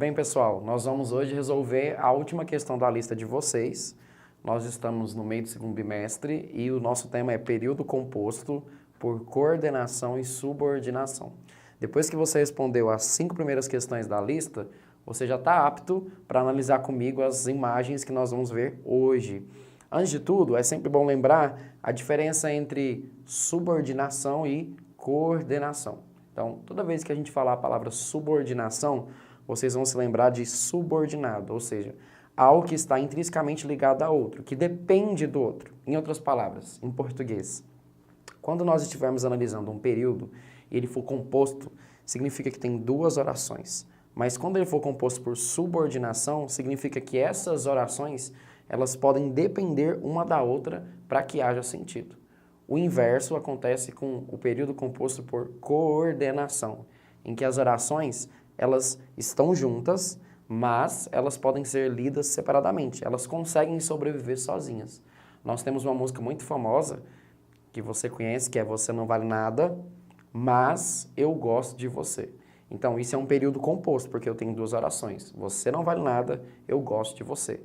bem, pessoal? Nós vamos hoje resolver a última questão da lista de vocês. Nós estamos no meio do segundo bimestre e o nosso tema é período composto por coordenação e subordinação. Depois que você respondeu as 5 primeiras questões da lista, você já está apto para analisar comigo as imagens que nós vamos ver hoje. Antes de tudo, é sempre bom lembrar a diferença entre subordinação e coordenação. Então, toda vez que a gente falar a palavra subordinação, vocês vão se lembrar de subordinado, ou seja, algo que está intrinsecamente ligado a outro, que depende do outro. Em outras palavras, em português, quando nós estivermos analisando um período e ele for composto, significa que tem 2 orações. Mas quando ele for composto por subordinação, significa que essas orações, elas podem depender uma da outra para que haja sentido. O inverso acontece com o período composto por coordenação, em que as orações, elas estão juntas, mas elas podem ser lidas separadamente. Elas conseguem sobreviver sozinhas. Nós temos uma música muito famosa, que você conhece, que é Você Não Vale Nada, mas eu gosto de você. Então, isso é um período composto, porque eu tenho 2 orações. Você não vale nada, eu gosto de você.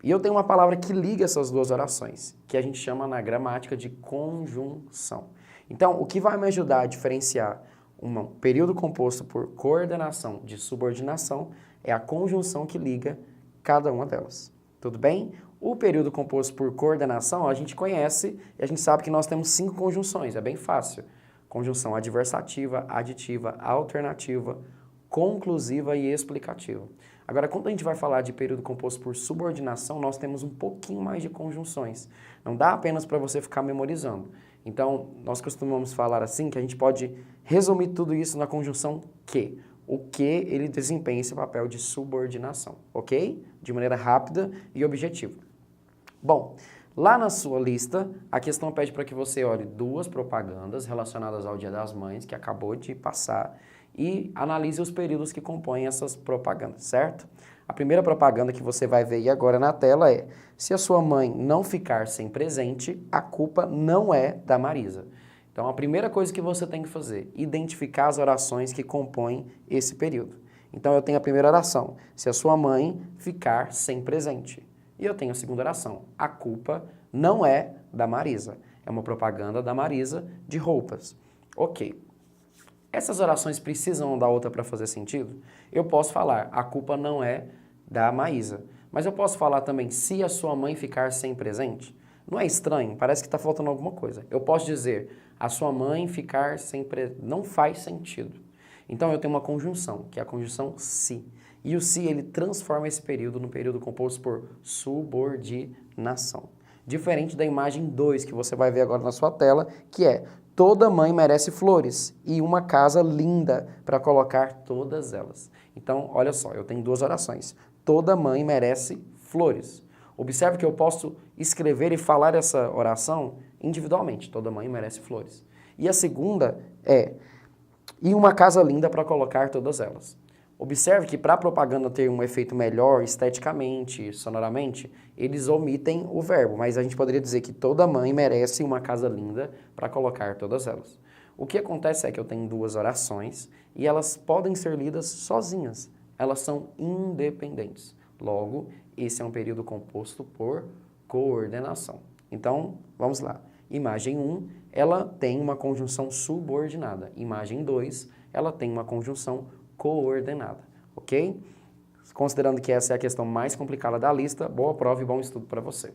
E eu tenho uma palavra que liga essas 2 orações, que a gente chama na gramática de conjunção. Então, o que vai me ajudar a diferenciar um período composto por coordenação de subordinação é a conjunção que liga cada uma delas. Tudo bem? O período composto por coordenação a gente conhece e a gente sabe que nós temos 5 conjunções, é bem fácil. Conjunção adversativa, aditiva, alternativa, conclusiva e explicativa. Agora, quando a gente vai falar de período composto por subordinação, nós temos um pouquinho mais de conjunções. Não dá apenas para você ficar memorizando. Então, nós costumamos falar assim que a gente pode resumir tudo isso na conjunção que. O que ele desempenha esse papel de subordinação, ok? De maneira rápida e objetiva. Bom, lá na sua lista, a questão pede para que você olhe 2 propagandas relacionadas ao Dia das Mães, que acabou de passar, e analise os períodos que compõem essas propagandas, certo? A primeira propaganda que você vai ver aí agora na tela é: se a sua mãe não ficar sem presente, a culpa não é da Marisa. Então, a primeira coisa que você tem que fazer, identificar as orações que compõem esse período. Então, eu tenho a primeira oração: se a sua mãe ficar sem presente. E eu tenho a segunda oração: a culpa não é da Marisa. É uma propaganda da Marisa de roupas. Ok. Essas orações precisam uma da outra para fazer sentido? Eu posso falar: a culpa não é da Maísa. Mas eu posso falar também: se a sua mãe ficar sem presente? Não é estranho? Parece que está faltando alguma coisa. Eu posso dizer: a sua mãe ficar sem presente. Não faz sentido. Então eu tenho uma conjunção, que é a conjunção se. E o se, ele transforma esse período num período composto por subordinação. Diferente da imagem 2, que você vai ver agora na sua tela, que é: toda mãe merece flores e uma casa linda para colocar todas elas. Então, olha só, eu tenho 2 orações. Toda mãe merece flores. Observe que eu posso escrever e falar essa oração individualmente. Toda mãe merece flores. E a segunda é: e uma casa linda para colocar todas elas. Observe que para a propaganda ter um efeito melhor esteticamente, sonoramente, eles omitem o verbo, mas a gente poderia dizer que toda mãe merece uma casa linda para colocar todas elas. O que acontece é que eu tenho 2 orações e elas podem ser lidas sozinhas, elas são independentes. Logo, esse é um período composto por coordenação. Então, vamos lá. Imagem 1, ela tem uma conjunção subordinada. Imagem 2, ela tem uma conjunção coordenada, ok? Considerando que essa é a questão mais complicada da lista, boa prova e bom estudo para você.